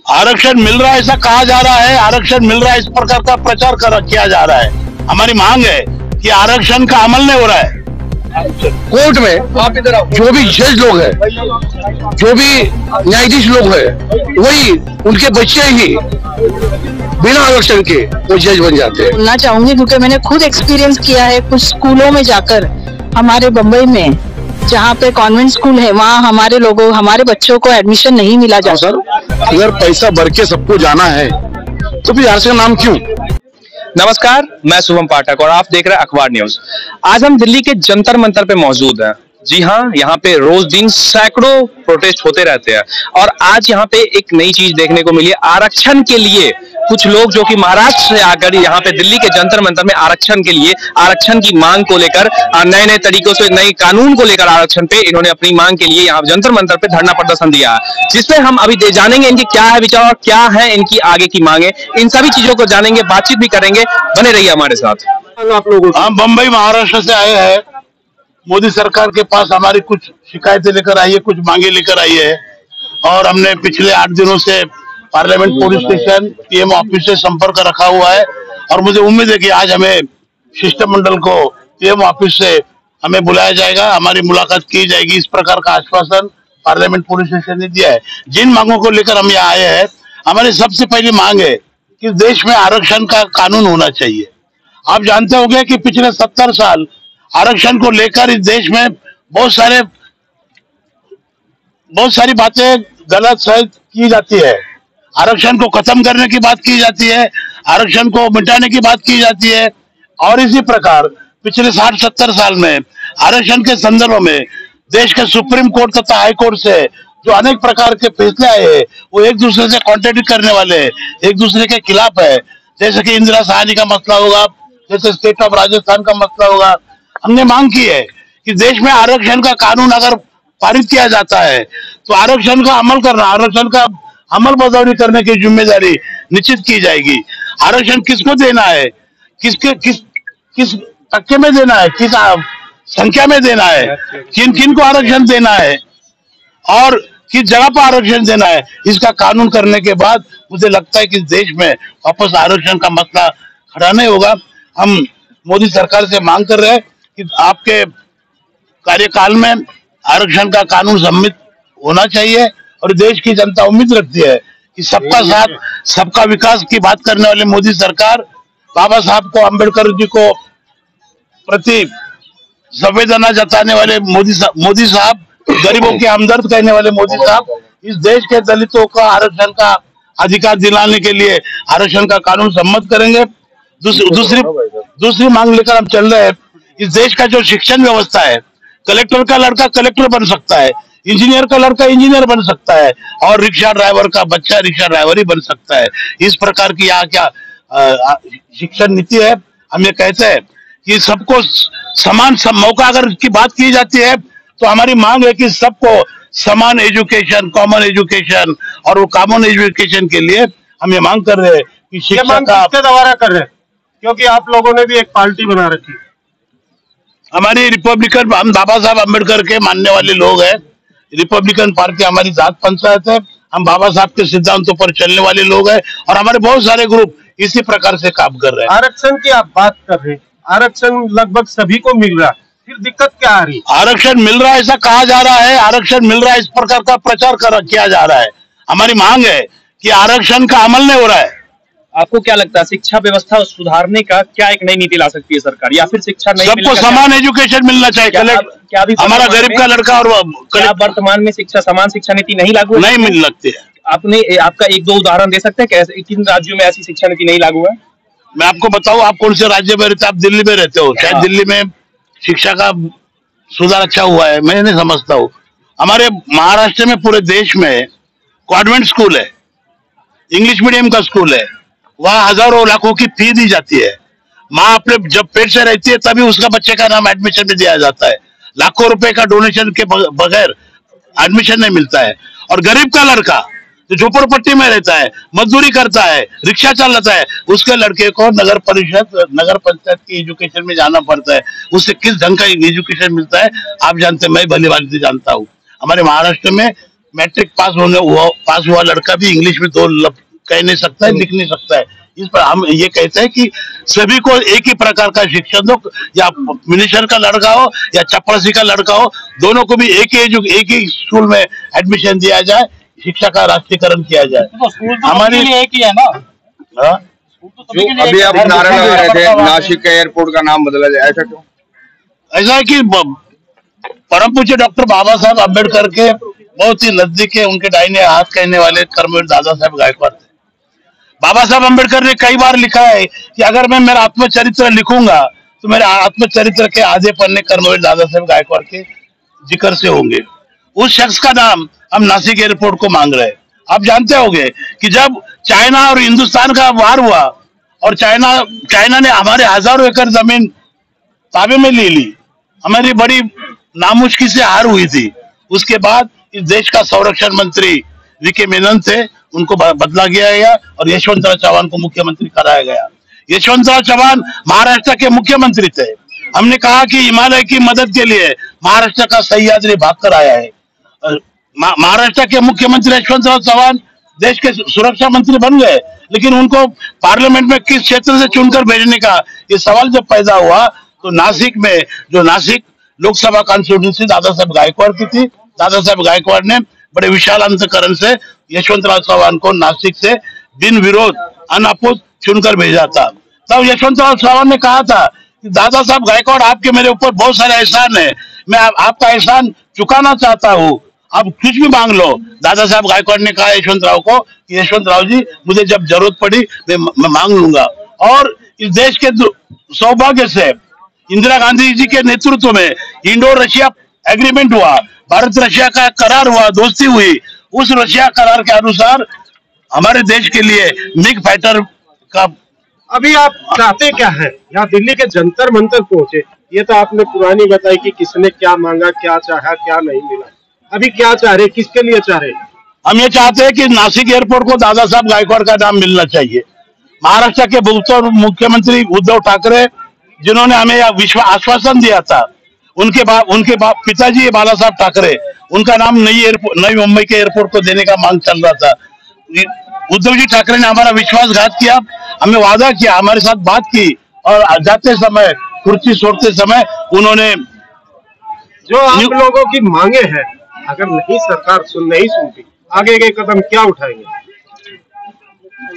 आरक्षण मिल रहा है ऐसा कहा जा रहा है, आरक्षण मिल रहा है इस प्रकार का प्रचार किया जा रहा है। हमारी मांग है कि आरक्षण का अमल नहीं हो रहा है। कोर्ट में जो भी जज लोग हैं, जो भी न्यायाधीश लोग हैं, वही उनके बच्चे ही बिना आरक्षण के वो जज बन जाते हैं। बोलना चाहूंगी क्योंकि मैंने खुद एक्सपीरियंस किया है कुछ स्कूलों में जाकर, हमारे बम्बई में जहाँ पे कॉन्वेंट स्कूल है वहाँ हमारे बच्चों को एडमिशन नहीं मिला जाता। सर, अगर पैसा भर के सबको जाना है तो फिर आरक्षण नाम क्यों? नमस्कार, मैं शुभम पाठक और आप देख रहे हैं अखबार न्यूज। आज हम दिल्ली के जंतर मंतर पे मौजूद हैं। जी हाँ, यहाँ पे रोज दिन सैकड़ों प्रोटेस्ट होते रहते हैं और आज यहाँ पे एक नई चीज देखने को मिली है। आरक्षण के लिए कुछ लोग जो कि महाराष्ट्र से आकर यहाँ पे दिल्ली के जंतर मंतर में आरक्षण के लिए, आरक्षण की मांग को लेकर, नए तरीकों से नए कानून को लेकर आरक्षण पे इन्होंने अपनी मांग के लिए यहाँ जंतर मंतर पे धरना प्रदर्शन दिया है, जिसमें हम अभी जानेंगे इनके क्या है विचार और क्या है इनकी आगे की मांगे। इन सभी चीजों को जानेंगे, बातचीत भी करेंगे। बने रहिए हमारे साथ। आप लोगों हम बम्बई महाराष्ट्र से आए हैं। मोदी सरकार के पास हमारी कुछ शिकायतें लेकर आई है, कुछ मांगे लेकर आई है और हमने पिछले 8 दिनों से parliament police station, PM office से संपर्क रखा हुआ है और मुझे उम्मीद है कि आज हमें शिष्टमंडल को पीएम ऑफिस से हमें बुलाया जाएगा, हमारी मुलाकात की जाएगी। इस प्रकार का आश्वासन पार्लियामेंट पुलिस स्टेशन ने दिया है। जिन मांगों को लेकर हम यहाँ आए हैं, हमारी सबसे पहली मांग है कि देश में आरक्षण का कानून होना चाहिए। आप जानते होंगे कि पिछले 70 साल आरक्षण को लेकर इस देश में बहुत सारी बातें गलत सही की जाती है। आरक्षण को खत्म करने की बात की जाती है, आरक्षण को मिटाने की बात की जाती है और इसी प्रकार पिछले 60-70 साल में आरक्षण के संदर्भ में देश के सुप्रीम कोर्ट तथा हाई कोर्ट से जो अनेक प्रकार के फैसले आए हैं वो एक दूसरे से कॉन्ट्रडिक्ट करने वाले हैं, एक दूसरे के खिलाफ है। जैसे कि इंदिरा सहानी का मसला होगा, जैसे स्टेट ऑफ राजस्थान का मसला होगा। हमने मांग की है कि देश में आरक्षण का कानून अगर पारित किया जाता है तो आरक्षण का अमल करना, आरक्षण का अमल बजावनी करने की जिम्मेदारी निश्चित की जाएगी। आरक्षण किसको देना है, किस टक्के में देना है, किस संख्या में देना है, किन किन को आरक्षण देना है और किस जगह पर आरक्षण देना है, इसका कानून करने के बाद मुझे लगता है कि देश में वापस आरक्षण का मसला खड़ा नहीं होगा। हम मोदी सरकार से मांग कर रहे हैं कि आपके कार्यकाल में आरक्षण का कानून सम्मिलित होना चाहिए और देश की जनता उम्मीद रखती है कि सबका साथ सबका विकास की बात करने वाले मोदी सरकार, बाबा साहब को, अम्बेडकर जी को प्रति संवेदना जताने वाले मोदी साहब, गरीबों के हमदर्द कहने वाले मोदी साहब, इस देश के दलितों का आरक्षण का अधिकार दिलाने के लिए आरक्षण का कानून सम्मत करेंगे। दूसरी मांग लेकर हम चल रहे हैं। इस देश का जो शिक्षण व्यवस्था है, कलेक्टर का लड़का कलेक्टर बन सकता है, इंजीनियर का लड़का इंजीनियर बन सकता है और रिक्शा ड्राइवर का बच्चा रिक्शा ड्राइवर ही बन सकता है। इस प्रकार की यहाँ क्या शिक्षण नीति है। हम ये कहते हैं कि सबको समान मौका अगर की बात की जाती है तो हमारी मांग है कि सबको समान एजुकेशन, कॉमन एजुकेशन और वो कॉमन एजुकेशन के लिए हम ये मांग कर रहे हैं कि शिक्षा का दोबारा कर रहे हैं, क्योंकि आप लोगों ने भी एक पार्टी बना रखी है। हमारी रिपब्लिकन, हम बाबा साहब अम्बेडकर के मानने वाले लोग हैं। रिपब्लिकन पार्टी हमारी जात पंचायत है। हम बाबा साहब के सिद्धांतों पर चलने वाले लोग हैं और हमारे बहुत सारे ग्रुप इसी प्रकार से काम कर रहे हैं। आरक्षण की आप बात कर रहे हैं, आरक्षण लगभग सभी को मिल रहा है, फिर दिक्कत क्या आ रही? आरक्षण मिल रहा है ऐसा कहा जा रहा है, आरक्षण मिल रहा है इस प्रकार का प्रचार किया जा रहा है। हमारी मांग है कि आरक्षण का अमल नहीं हो रहा है। आपको क्या लगता है शिक्षा व्यवस्था सुधारने का क्या एक नई नीति ला सकती है सरकार, या फिर शिक्षा नहीं? सबको समान एजुकेशन मिलना चाहिए। क्या अभी हमारा गरीब का लड़का और वर्तमान में समान शिक्षा नीति नहीं लागू नहीं मिल लगती है? आपका 1-2 उदाहरण दे सकते हैं किन राज्यों में ऐसी शिक्षा नीति नहीं लागू है? मैं आपको बताऊं, आप कौन से राज्य में रहते हैं? आप दिल्ली में रहते हो, शायद दिल्ली में शिक्षा का सुधार अच्छा हुआ है, मैं नहीं समझता हूँ। हमारे महाराष्ट्र में पूरे देश में कॉन्वेंट स्कूल है, इंग्लिश मीडियम का स्कूल है, वहाँ हजारों लाखों की फी दी जाती है। माँ अपने जब पेट से रहती है तभी उसका बच्चे का नाम एडमिशन में दिया जाता है। लाखों रुपए का डोनेशन के बगैर एडमिशन नहीं मिलता है। और गरीब का लड़का जो झोपड़पट्टी में रहता है, मजदूरी करता है, रिक्शा चलाता है, उसके लड़के को नगर पंचायत की एजुकेशन में जाना पड़ता है। उससे किस ढंग का एजुकेशन मिलता है आप जानते हैं, मैं भली भांति जानता हूँ। हमारे महाराष्ट्र में मैट्रिक पास हुआ लड़का भी इंग्लिश में कह नहीं सकता है, लिख नहीं सकता है। इस पर हम ये कहते हैं कि सभी को एक ही प्रकार का शिक्षण दो, या मिनिस्टर का लड़का हो या चपरासी का लड़का हो, दोनों को भी एक ही स्कूल में एडमिशन दिया जाए, शिक्षा का राष्ट्रीयकरण किया जाए। तो हमारी एक ही है ना। जो अभी आप नारा लगा रहे थे नासिक के एयरपोर्ट का नाम बदला जाए, ऐसा क्यों? ऐसा है कि परम पूज्य डॉक्टर बाबा साहब अम्बेडकर के बहुत ही नजदीक है, उनके दाहिने हाथ कहने वाले कर्मवीर दादा साहब गायकवाड़ थे। बाबा साहब अम्बेडकर ने कई बार लिखा है कि अगर मैं मेरा आत्मचरित्र लिखूंगा तो मेरे आत्मचरित्र के आधे पन्ने कर्मवीर दादा साहब गायकवाड़ के जिक्र से होंगे। उस शख्स का नाम हम नासिक एयरपोर्ट को मांग रहे हैं। आप जानते होंगे कि जब चाइना और हिंदुस्तान का वार हुआ और चाइना ने हमारे हजारों एकड़ जमीन ताबे में ले ली, हमारी बड़ी नामुश्किल से हार हुई थी। उसके बाद इस देश का संरक्षण मंत्री वीके मेनन थे, उनको बदला गया और यशवंतराव चौहान को मुख्यमंत्री कराया गया। यशवंतराव चौहान महाराष्ट्र के मुख्यमंत्री थे। हमने कहा कि हिमालय की मदद के लिए महाराष्ट्र का सह्याद्री भागकर आया है। महाराष्ट्र के मुख्यमंत्री यशवंतराव चौहान देश के सुरक्षा मंत्री बन गए, लेकिन उनको पार्लियामेंट में किस क्षेत्र से चुनकर भेजने का ये सवाल जब पैदा हुआ तो नासिक में, जो नासिक लोकसभा कॉन्स्टिट्यूंसी दादा साहब गायकवाड़ की थी, दादा साहब गायकवाड़ ने बड़े विशाल अंतकरण से यशवंतराव चौहान को नासिक से बिन विरोध अनापुत चुनकर भेजा था। तब यशवंतराव चौहान ने कहा था कि दादा साहब गायकवाड़, आपके मेरे ऊपर बहुत सारे एहसान है, मैं आपका एहसान चुकाना चाहता हूँ, आप कुछ भी मांग लो। दादा साहब गायकवाड़ ने कहा यशवंतराव को कि यशवंतराव जी, मुझे जब जरूरत पड़ी मैं मांग लूंगा। और इस देश के सौभाग्य से इंदिरा गांधी जी के नेतृत्व में इंडो रशिया एग्रीमेंट हुआ, भारत रशिया का करार हुआ, दोस्ती हुई। उस रशिया करार के अनुसार हमारे देश के लिए मिग फाइटर का। अभी आप चाहते क्या है? यहाँ दिल्ली के जंतर मंतर पहुंचे, ये तो आपने पुरानी बताई कि किसने क्या मांगा, क्या चाहा, क्या नहीं मिला। अभी क्या चाह रहे, किसके लिए चाह रहे? हम ये चाहते हैं कि नासिक एयरपोर्ट को दादा साहब गायकवाड़ का नाम मिलना चाहिए। महाराष्ट्र के भूतपूर्व मुख्यमंत्री उद्धव ठाकरे, जिन्होंने हमें आश्वासन दिया था, उनके पिताजी बाला साहब ठाकरे, उनका नाम नई मुंबई के एयरपोर्ट को देने का मांग चल रहा था। उद्धव जी ठाकरे ने हमारा विश्वासघात किया, हमें वादा किया, हमारे साथ बात की, और जाते समय, कुर्सी छोड़ते समय उन्होंने जो आप लोगों की मांगे हैं, अगर नहीं सरकार नहीं सुनती, आगे के कदम क्या उठाएंगे?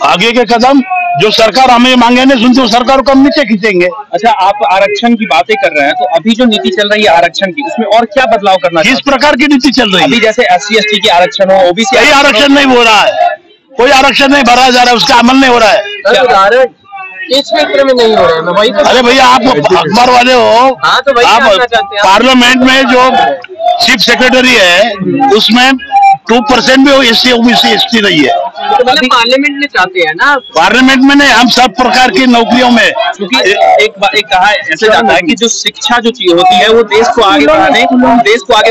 आगे के कदम जो सरकार हमें मांगे नहीं सुनती, सरकार को हम नीचे खींचेंगे। अच्छा, आप आरक्षण की बातें कर रहे हैं, तो अभी जो नीति चल रही है आरक्षण की, उसमें और क्या बदलाव करना है? किस प्रकार की नीति चल रही है? अभी जैसे SC ST के आरक्षण हो, OBC कोई आरक्षण नहीं हो रहा है, कोई आरक्षण नहीं भरा जा रहा है, उसका अमल नहीं हो रहा है। किस क्षेत्र में नहीं हो रहा है? मैं वही तो। अरे भैया, आप अखबार वाले हो। हाँ, तो वही आप पार्लियामेंट में जो चीफ सेक्रेटरी है, उसमें 2% भी SC OBC ST नहीं है। तो मतलब पार्लियामेंट में चाहते हैं ना? पार्लियामेंट में नहीं, हम सब प्रकार की नौकरियों में। क्योंकि एक कहा ऐसे जाता है कि जो शिक्षा जो चीज होती है वो देश को आगे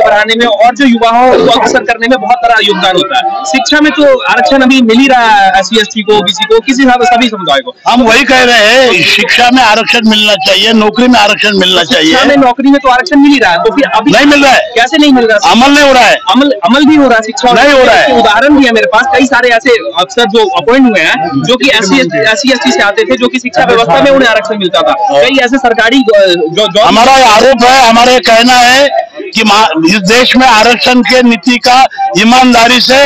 बढ़ाने में और जो युवाओं को अग्रसर करने में बहुत बड़ा योगदान होता है। शिक्षा में तो आरक्षण अभी मिल ही रहा है SC ST को, OBC को, किसी सभी समुदाय को। हम वही कह रहे हैं, शिक्षा में आरक्षण मिलना चाहिए, नौकरी में आरक्षण मिलना चाहिए। शिक्षा में, नौकरी में तो आरक्षण मिल ही रहा है, तो फिर अभी नहीं मिल रहा है। कैसे नहीं मिल रहा है? अमल नहीं हो रहा है। अमल भी हो रहा है, शिक्षा नहीं हो रहा है। उदाहरण भी है मेरे पास, कई सारे ऐसे अफसर जो अपॉइंट हुए हैं जो कि SC ST से आते थे, जो कि शिक्षा व्यवस्था में उन्हें आरक्षण मिलता था। कई ऐसे सरकारी जो हमारा आरोप है, हमारा कहना है कि इस देश में आरक्षण के नीति का ईमानदारी से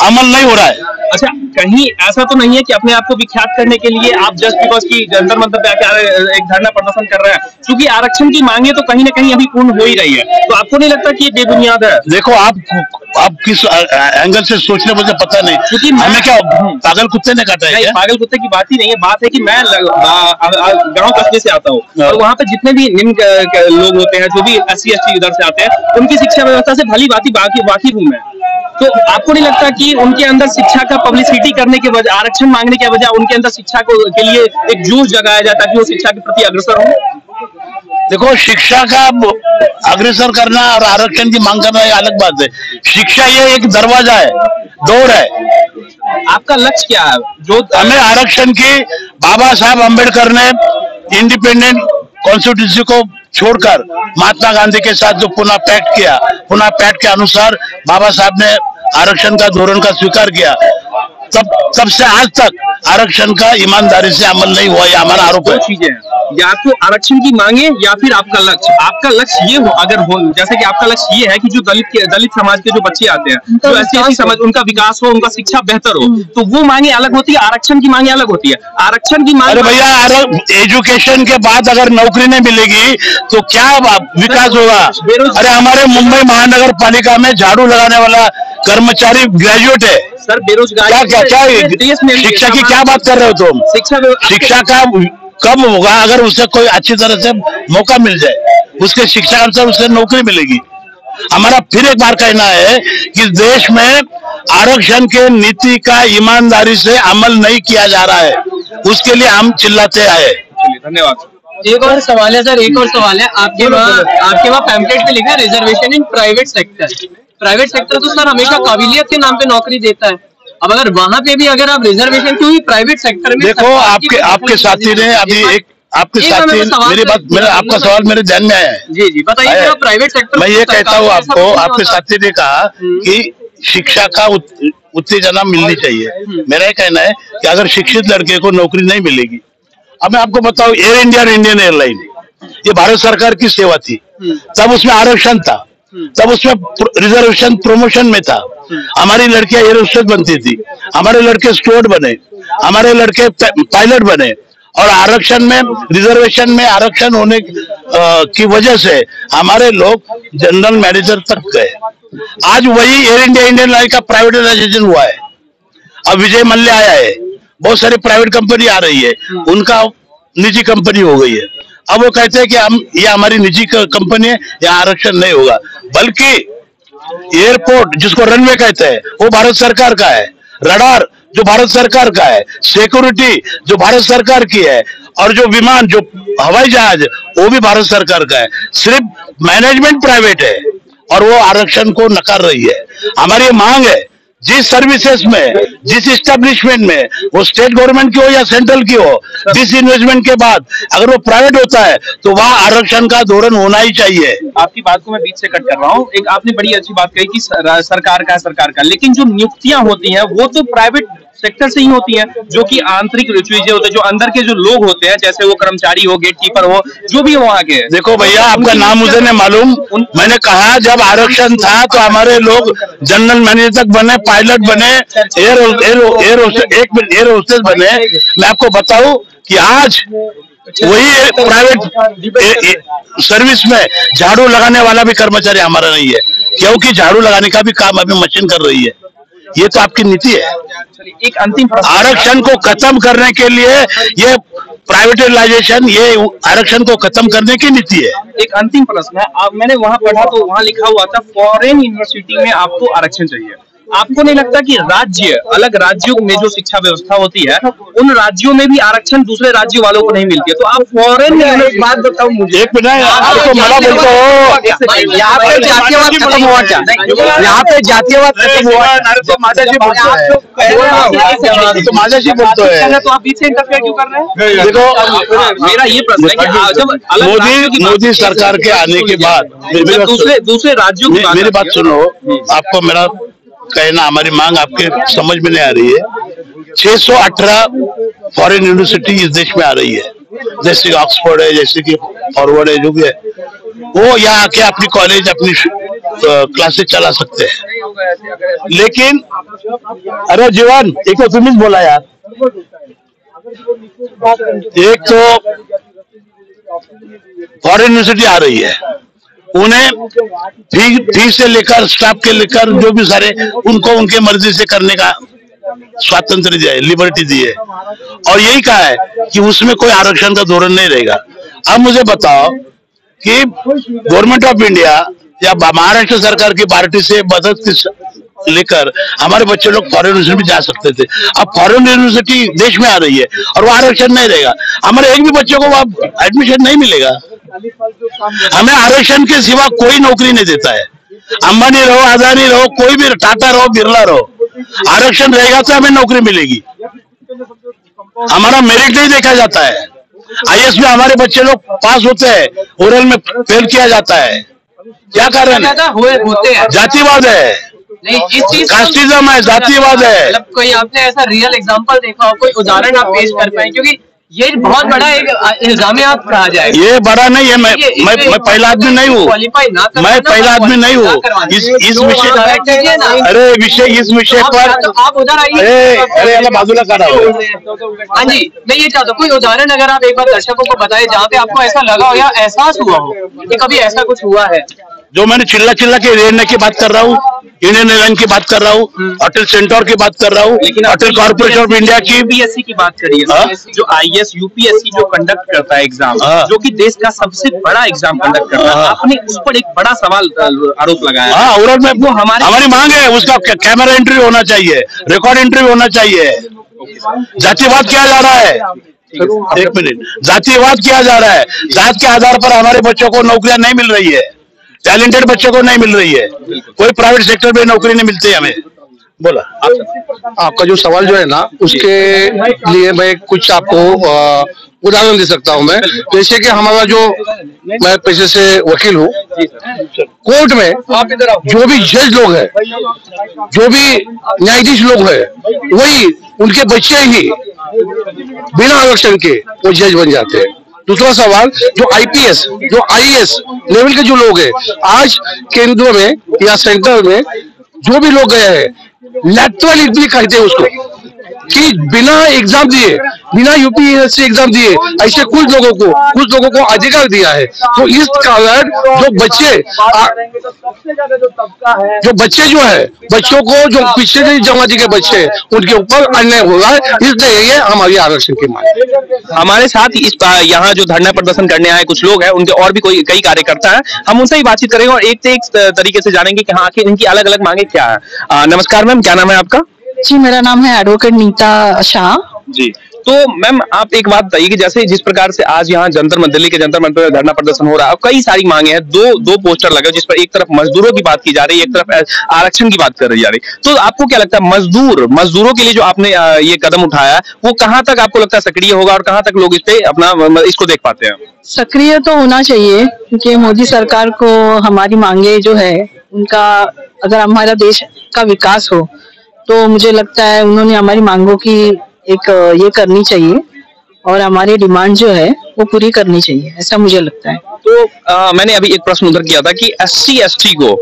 अमल नहीं हो रहा है। अच्छा, कहीं ऐसा तो नहीं है कि अपने आप को विख्यात करने के लिए आप जस्ट बिकॉज की जंतर मंतर पे आके एक धरना प्रदर्शन कर रहे हैं? क्योंकि आरक्षण की मांगे तो कहीं ना कहीं अभी पूर्ण हो ही रही है, तो आपको नहीं लगता कि ये बेबुनियाद है? देखो, आप किस एंगल से सोच रहे मुझे पता नहीं, क्योंकि हमें क्या पागल कुत्ते ने काटा है? पागल कुत्ते की बात ही नहीं है, बात है कि मैं गांव कस्बे से आता हूँ और वहाँ पे जितने भी निम्न लोग होते हैं, जो भी SC ST उधर से आते हैं, उनकी शिक्षा व्यवस्था से भली बाकी वाकिफ हूँ मैं। तो आपको नहीं लगता कि उनके अंदर शिक्षा का पब्लिसिटी करने के वजह, आरक्षण मांगने के वजह, उनके अंदर शिक्षा के लिए एक जोश जगाया जाए ताकि वो शिक्षा के प्रति अग्रसर हो? देखो, शिक्षा का अग्रसर करना और आरक्षण की मांग करना ये अलग बात है। शिक्षा ये एक दरवाजा है, दौड़ है। आपका लक्ष्य क्या है? जो हमें आरक्षण की, बाबा साहब अम्बेडकर ने इंडिपेंडेंट कॉन्स्टिट्यूंसी को छोड़कर महात्मा गांधी के साथ जो पुनः पैक्ट किया, पुनः पैक्ट के अनुसार बाबा साहब ने आरक्षण का धोरण का स्वीकार किया, तब से आज तक आरक्षण का ईमानदारी से अमल नहीं हुआ, ये हमारा आरोप है। चीजें या तो आरक्षण की मांगे या फिर आपका लक्ष्य ये हो, अगर हो जैसे कि आपका लक्ष्य ये है कि जो दलित समाज के जो बच्चे आते हैं, जो ऐसी समाज, उनका विकास हो, उनका शिक्षा बेहतर हो, तो वो मांगे अलग होती है, आरक्षण की मांगे अलग होती है। आरक्षण की मांग, अरे भैया, एजुकेशन के बाद अगर नौकरी नहीं मिलेगी तो क्या विकास होगा? अरे हमारे मुंबई महानगर पालिका में झाड़ू लगाने वाला कर्मचारी ग्रेजुएट है सर, बेरोजगारी क्या शिक्षा की क्या बात कर रहे हो तुम? शिक्षा का कब होगा? अगर उसे कोई अच्छी तरह से मौका मिल जाए, उसके शिक्षा अनुसार उसे नौकरी मिलेगी। हमारा फिर एक बार कहना है कि देश में आरक्षण के नीति का ईमानदारी से अमल नहीं किया जा रहा है, उसके लिए हम चिल्लाते आए। धन्यवाद। एक और सवाल है सर, एक और सवाल है। आपके वहाँ पैम्पलेट पे लिखा है reservation in private sector. Private sector तो सर हमेशा काबिलियत के नाम पे नौकरी देता है। अब अगर वहाँ पे भी अगर आप रिजर्वेशन क्यों प्राइवेट सेक्टर में? देखो, आपके साथी ने अभी आपके साथी मेरा आपका सवाल मेरे ध्यान में आया है। जी बताइए। प्राइवेट सेक्टर मैं ये कहता हूँ आपको, आपके साथी ने कहा कि शिक्षा का उत्तेजना मिलनी चाहिए। मेरा ये कहना है कि अगर शिक्षित लड़के को नौकरी नहीं मिलेगी, अब मैं आपको बताऊं, एयर इंडिया और इंडियन एयरलाइन ये भारत सरकार की सेवा थी, तब उसमें आरक्षण था, तब उसमें रिजर्वेशन प्रमोशन में था। हमारी लड़कियां एयर होस्टेस बनती थी, हमारे लड़के स्टूवर्ड बने, हमारे लड़के पायलट बने, और आरक्षण में, रिजर्वेशन में आरक्षण होने की वजह से हमारे लोग जनरल मैनेजर तक गए। आज वही एयर इंडिया इंडियन एयरलाइन का प्राइवेटाइजेशन हुआ है, अब विजय मल्ल्या आया है, बहुत सारी प्राइवेट कंपनी आ रही है, उनका निजी कंपनी हो गई है। अब वो कहते हैं कि ये हमारी निजी कंपनी है, यहाँ आरक्षण नहीं होगा, बल्कि एयरपोर्ट जिसको रनवे कहते हैं वो भारत सरकार का है, रडार जो भारत सरकार का है, सिक्योरिटी जो भारत सरकार की है, और जो विमान, जो हवाई जहाज, वो भी भारत सरकार का है। सिर्फ मैनेजमेंट प्राइवेट है और वो आरक्षण को नकार रही है। हमारी ये मांग है, जिस सर्विसेज में, जिस एस्टेब्लिशमेंट में, वो स्टेट गवर्नमेंट की हो या सेंट्रल की हो, डिस इन्वेस्टमेंट के बाद अगर वो प्राइवेट होता है तो वहाँ आरक्षण का धोरण होना ही चाहिए। आपकी बात को मैं बीच से कट कर रहा हूँ। एक आपने बड़ी अच्छी बात कही कि सरकार का, लेकिन जो नियुक्तियां होती हैं वो तो प्राइवेट सेक्टर से ही होती हैं, जो कि आंतरिक चीजें होते हैं, जो अंदर के जो लोग होते हैं, जैसे वो कर्मचारी हो, गेट कीपर हो, जो भी वहाँ के। देखो भैया, आपका नाम मुझे नहीं मालूम, मैंने कहा जब आरक्षण था तो हमारे लोग जनरल मैनेजर तक बने, पायलट बने, एयर होस्टेस बने। मैं आपको बताऊं कि आज वही प्राइवेट सर्विस में झाड़ू लगाने वाला भी कर्मचारी हमारा नहीं है, क्योंकि झाड़ू लगाने का भी काम अभी मशीन कर रही है। ये तो आपकी नीति है। एक अंतिम आरक्षण को खत्म करने के लिए ये प्राइवेटाइजेशन, ये आरक्षण को खत्म करने की नीति है। एक अंतिम प्रश्न है, मैंने वहां पढ़ा तो वहां लिखा हुआ था फॉरेन यूनिवर्सिटी में आपको आरक्षण चाहिए। आपको नहीं लगता कि अलग राज्यों में जो शिक्षा व्यवस्था होती है, उन राज्यों में भी आरक्षण दूसरे राज्यों वालों को नहीं मिलती है? तो आप फॉरेन में बात बताओ मुझे। एक मिनट, आपको मला बोलता हो, यहाँ पे जातीयवाद खत्म हुआ क्या? यहाँ पे जातीयवाद खत्म हुआ? माझाजी बोलते हैं तो आप बीच से इंटरफेयर क्यों कर रहे हैं? देखो, मेरा ये प्रश्न है कि जब मोदी सरकार के आने के बाद दूसरे राज्यों की मेरी बात सुनो, आपको मेरा कहना, हमारी मांग आपके समझ में नहीं आ रही है। 618 फॉरेन यूनिवर्सिटी इस देश में आ रही है, जैसे ऑक्सफोर्ड है, जैसे कि फॉरवर्ड है, जो भी है, वो यहाँ आके अपनी कॉलेज, अपनी क्लासेस चला सकते हैं। लेकिन अरे जीवन, एक तो तुम बोला यार, एक तो फॉरेन यूनिवर्सिटी आ रही है, उन्हें फी से लेकर स्टाफ के लेकर जो भी सारे, उनको उनके मर्जी से करने का स्वातंत्र दिया है, लिबर्टी दी है, और यही कहा है कि उसमें कोई आरक्षण का धोरण नहीं रहेगा। अब मुझे बताओ कि गवर्नमेंट ऑफ इंडिया या महाराष्ट्र सरकार की पार्टी से मदद लेकर हमारे बच्चे लोग फॉरेन यूनिवर्सिटी में जा सकते थे। अब फॉरेन यूनिवर्सिटी देश में आ रही है और वो आरक्षण नहीं रहेगा, हमारे एक भी बच्चे को अब एडमिशन नहीं मिलेगा। हमें आरक्षण के सिवा कोई नौकरी नहीं देता है। अंबानी रहो, अदानी रहो, कोई भी, टाटा रहो, बिरला रहो, आरक्षण रहेगा तो हमें नौकरी मिलेगी। हमारा मेरिट नहीं देखा जाता है। आईएएस में हमारे बच्चे लोग पास होते हैं, ओरल में फेल किया जाता है। क्या कारण है? होते हैं, जातिवाद है। नहीं, इस चीज कास्टिज्म है, जातिवाद है। मतलब कोई आपने ऐसा रियल एग्जांपल देखा हो, कोई उदाहरण आप पेश कर पाए, क्योंकि ये बहुत बड़ा एक इल्जाम आप कहा जाए। ये बड़ा नहीं है, मैं पहला आदमी नहीं हूँ, मैं पहला आदमी नहीं हूँ इस विषय, अरे इस विषय पर आप उधर आइए, अरे बाजूला करा हो। हाँ जी, मैं ये चाहता हूँ कोई उदाहरण अगर आप एक बार दर्शकों को बताएं जहाँ पे आपको ऐसा लगा हो या एहसास हुआ हो कि कभी ऐसा कुछ हुआ है। जो मैंने चिल्ला के रेलने की बात कर रहा हूँ, इंडियन एयरलाइन की बात कर रहा हूँ, होटल सेंटोर की बात कर रहा हूँ, होटल कॉर्पोरेशन ऑफ इंडिया की, यूपीएससी की बात करिए, जो आईएएस यूपीएससी जो कंडक्ट करता है एग्जाम, जो कि देश का सबसे बड़ा एग्जाम कंडक्ट करता है, आपने उस पर एक बड़ा सवाल आरोप लगाया। हाँ, और वो हमारी मांग है, उसका कैमरा एंट्री होना चाहिए, रिकॉर्ड एंट्री होना चाहिए। जातिवाद किया जा रहा है, एक मिनट, जातिवाद किया जा रहा है, जात के आधार पर हमारे बच्चों को नौकरियां नहीं मिल रही है, टैलेंटेड बच्चों को नहीं मिल रही है, कोई प्राइवेट सेक्टर में नौकरी नहीं मिलती है हमें। बोला आपका जो सवाल जो है ना, उसके लिए मैं कुछ आपको उदाहरण दे सकता हूं। मैं जैसे कि हमारा जो, मैं पेशे से वकील हूँ, कोर्ट में जो भी जज लोग हैं, जो भी न्यायाधीश लोग हैं, वही उनके बच्चे ही बिना आरक्षण के वो जज बन जाते हैं। दूसरा सवाल, जो आईपीएस, जो आईएएस लेवल के जो लोग हैं, आज केंद्र में या सेंटर में जो भी लोग गए हैं, लैटरल एंट्री कहते हैं उसको, कि बिना एग्जाम दिए, बिना यूपीएससी एग्जाम दिए ऐसे कुछ लोगों को अधिकार दिया है। तो इस कारण जो बच्चे जो है, बच्चों को, जो पिछले जमाती के बच्चे, उनके ऊपर अन्याय हो रहा है, इसलिए ये हमारी आरक्षण की मांग। हमारे साथ इस यहाँ जो धरना प्रदर्शन करने आए कुछ लोग हैं, उनके और भी कई कार्यकर्ता हैं, हम उनसे ही बातचीत करेंगे और एक से एक तरीके से जानेंगे कि हाँ आखिर इनकी अलग अलग मांगे क्या है। नमस्कार मैम, क्या नाम है आपका? जी, मेरा नाम है एडवोकेट नीता शाह जी। तो मैम आप एक बात बताइए कि जैसे जिस प्रकार से आज यहाँ दिल्ली के जंतर मंतर में धरना प्रदर्शन हो रहा है, कई सारी मांगे हैं, दो पोस्टर लगे जिस पर एक तरफ मजदूरों की बात की जा रही है, एक तरफ आरक्षण की बात कर रही जा रही। तो आपको क्या लगता है, मजदूरों के लिए जो आपने ये कदम उठाया, वो कहाँ तक आपको लगता है सक्रिय होगा और कहाँ तक लोग इस पे अपना इसको देख पाते हैं? सक्रिय तो होना चाहिए, क्योंकि मोदी सरकार को हमारी मांगे जो है उनका, अगर हमारा देश का विकास हो तो मुझे लगता है उन्होंने हमारी मांगों की एक ये करनी चाहिए और हमारी डिमांड जो है वो पूरी करनी चाहिए, ऐसा मुझे लगता है। तो मैंने अभी एक प्रश्न उधर किया था कि SC ST को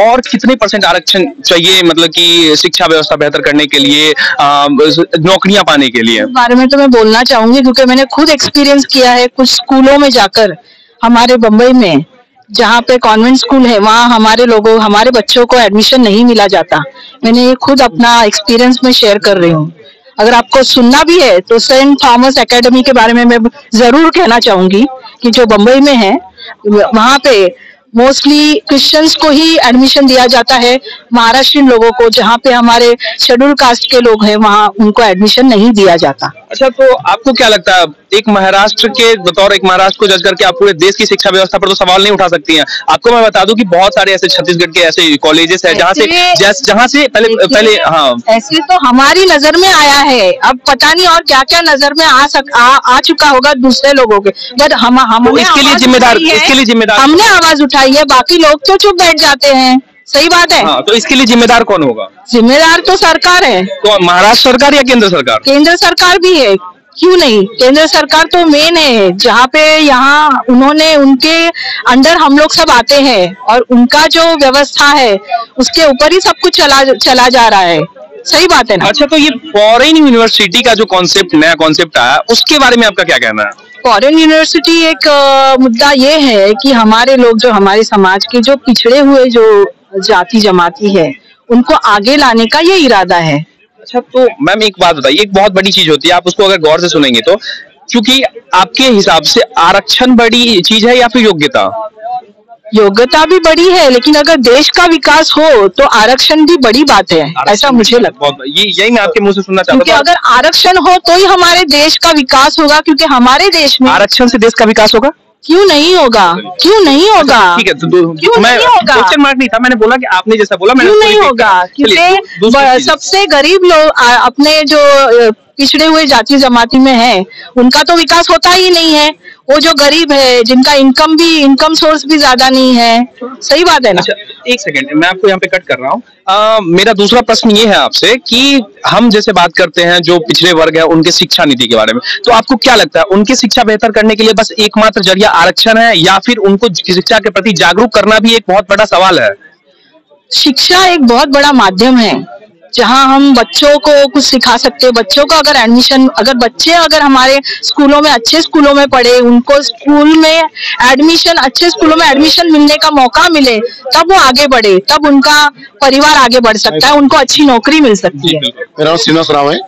और कितने % आरक्षण चाहिए, मतलब कि शिक्षा व्यवस्था बेहतर करने के लिए, नौकरियां पाने के लिए? इस बारे में तो मैं बोलना चाहूंगी, क्योंकि मैंने खुद एक्सपीरियंस किया है कुछ स्कूलों में जाकर, हमारे बम्बई में जहाँ पे कॉन्वेंट स्कूल है, वहाँ हमारे बच्चों को एडमिशन नहीं मिला जाता। मैंने ये खुद अपना एक्सपीरियंस में शेयर कर रही हूँ। अगर आपको सुनना भी है तो सेंट थॉमस एकेडमी के बारे में मैं जरूर कहना चाहूंगी कि जो बम्बई में है, वहाँ पे मोस्टली क्रिश्चियंस को ही एडमिशन दिया जाता है, महाराष्ट्रीयन लोगों को, जहाँ पे हमारे शेड्यूल कास्ट के लोग हैं वहाँ उनको एडमिशन नहीं दिया जाता। अच्छा, तो आपको क्या लगता है, एक महाराष्ट्र के बतौर एक महाराष्ट्र को जज करके आप पूरे देश की शिक्षा व्यवस्था पर तो सवाल नहीं उठा सकती हैं? आपको मैं बता दूं कि बहुत सारे ऐसे छत्तीसगढ़ के ऐसे कॉलेजेस हैं जहाँ से पहले हाँ, ऐसे तो हमारी नजर में आया है, अब पता नहीं और क्या क्या नजर में आ चुका होगा दूसरे लोगों के, बट हमने इसके लिए जिम्मेदार हमने आवाज उठाई है, बाकी लोग तो चुप बैठ जाते हैं। सही बात है। हाँ, तो इसके लिए जिम्मेदार कौन होगा? जिम्मेदार तो सरकार है। तो महाराष्ट्र सरकार या केंद्र सरकार? केंद्र सरकार भी है, क्यों नहीं, केंद्र सरकार तो मेन है, जहाँ पे यहाँ उन्होंने, उनके अंडर हम लोग सब आते हैं और उनका जो व्यवस्था है उसके ऊपर ही सब कुछ चला जा रहा है। सही बात है ना? अच्छा, तो ये फॉरेन यूनिवर्सिटी का जो नया कॉन्सेप्ट आया, उसके बारे में आपका क्या कहना है? फॉरेन यूनिवर्सिटी एक मुद्दा ये है कि हमारे लोग, जो हमारे समाज के जो पिछड़े हुए जो जाति जमाती है, उनको आगे लाने का ये इरादा है। अच्छा, तो मैम एक बात बताइए, एक बहुत बड़ी चीज होती है, आप उसको अगर गौर से सुनेंगे तो, क्योंकि आपके हिसाब से आरक्षण बड़ी चीज है या फिर योग्यता? योग्यता भी बड़ी है, लेकिन अगर देश का विकास हो तो आरक्षण भी बड़ी बात है, ऐसा मुझे लगता है। यही मैं आपके मुंह से सुनना चाहता हूँ, क्योंकि अगर आरक्षण हो तो ही हमारे देश का विकास होगा, क्योंकि हमारे देश में आरक्षण से देश का विकास होगा। क्यों नहीं होगा? क्यों नहीं होगा? ठीक है, क्यों नहीं होगा? क्वेश्चन मार्क नहीं था, मैंने बोला कि आपने जैसा बोला, क्यों नहीं होगा? क्योंकि सबसे गरीब लोग अपने जो पिछड़े हुए जाति जमाती में है, उनका तो विकास होता ही नहीं है। वो जो गरीब है, जिनका इनकम सोर्स भी ज्यादा नहीं है, सही बात है ना। अच्छा, एक सेकंड, मैं आपको यहाँ पे कट कर रहा हूँ। मेरा दूसरा प्रश्न ये है आपसे कि हम जैसे बात करते हैं जो पिछड़े वर्ग है उनके शिक्षा नीति के बारे में, तो आपको क्या लगता है उनकी शिक्षा बेहतर करने के लिए बस एकमात्र जरिया आरक्षण है या फिर उनको शिक्षा के प्रति जागरूक करना भी एक बहुत बड़ा सवाल है? शिक्षा एक बहुत बड़ा माध्यम है जहां हम बच्चों को कुछ सिखा सकते हैं। बच्चों को अगर बच्चे हमारे स्कूलों में अच्छे स्कूलों में पढ़े, उनको अच्छे स्कूलों में एडमिशन मिलने का मौका मिले, तब वो आगे बढ़े, तब उनका परिवार आगे बढ़ सकता है, उनको अच्छी नौकरी मिल सकती है। मेरा नाम श्रीनिवास राव है।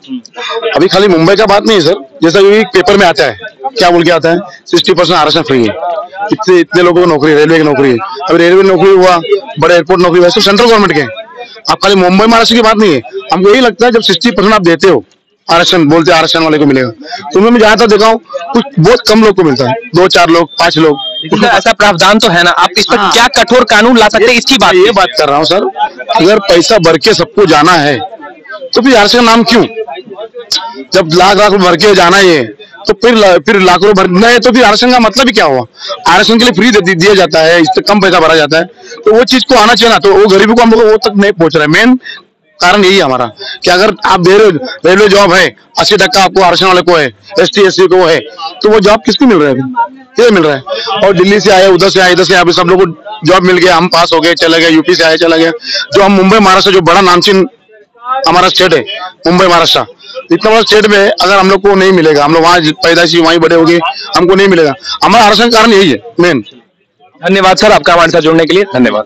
अभी खाली मुंबई का बात नहीं है सर, जैसा कि पेपर में आता है, क्या बोल के आता है 60% आरक्षण फ्री है, इतने लोगों को नौकरी, रेलवे की नौकरी है। अभी रेलवे नौकरी हुआ, बड़े एयरपोर्ट नौकरी हुआ, सेंट्रल गवर्नमेंट के। अब खाली मुंबई महाराष्ट्र की बात नहीं है, हमको यही लगता है जब 60% आप देते हो आरक्षण, बोलते आरक्षण वाले को मिलेगा, तो मैं जहाँ तक देखा हूँ कुछ बहुत कम लोग को मिलता है, 2-4 लोग, 5 लोग। ऐसा प्रावधान तो है ना, आप इस पर क्या कठोर कानून ला सकते हैं इसकी बात? ये बात कर रहा हूँ सर, अगर पैसा भर के सबको जाना है तो फिर आरक्षण नाम क्यों? जब लाख भर के जाना है तो फिर लाखों रुपए भरना है, तो फिर आरक्षण का मतलब ही क्या हुआ? आरक्षण के लिए फ्री दिया जाता है, इससे कम पैसा भरा जाता है, तो वो चीज को आना चाहिए ना। तो वो गरीबों को हम लोग वो तक नहीं पहुंच रहा है। मेन कारण यही है हमारा कि अगर आप दे रहे हो रेलवे जॉब है, 80% आपको आरक्षण वाले को है, ST SC को है, तो वो जॉब किसको मिल रहा है? ये मिल रहा है। और दिल्ली से आए, उधर से आए, इधर से आए, सब लोग को जॉब मिल गया, हम पास हो गए, चले गए, यूपी से आए, चला गया। जो हम मुंबई महाराष्ट्र, जो बड़ा नामचीन हमारा स्टेट है मुंबई महाराष्ट्र, इतना बड़ा स्टेट में अगर हम लोग को नहीं मिलेगा, हम लोग वहाँ पैदाइशी वहीं बड़े हो गए, हमको नहीं मिलेगा, हमारा आरक्षण कारण यही है मेन। धन्यवाद सर, आपका हमारे साथ जुड़ने के लिए धन्यवाद।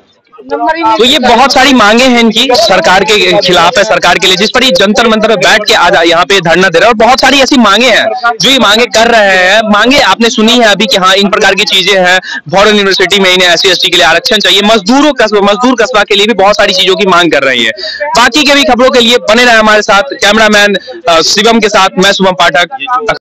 तो ये बहुत सारी मांगे हैं इनकी, सरकार के खिलाफ है, सरकार के लिए, जिस पर ये जंतर मंतर में बैठ के आज यहाँ पे धरना दे रहे हैं। और बहुत सारी ऐसी मांगे हैं जो ये मांगे कर रहे हैं। मांगे आपने सुनी है अभी कि हाँ इन प्रकार की चीजें हैं, फॉरेन यूनिवर्सिटी में इन्हें SC ST के लिए आरक्षण चाहिए, मजदूर कस्बा के लिए भी बहुत सारी चीजों की मांग कर रही है। बाकी के भी खबरों के लिए बने रहे हमारे साथ। कैमरामैन शिवम के साथ मैं शुभम पाठक।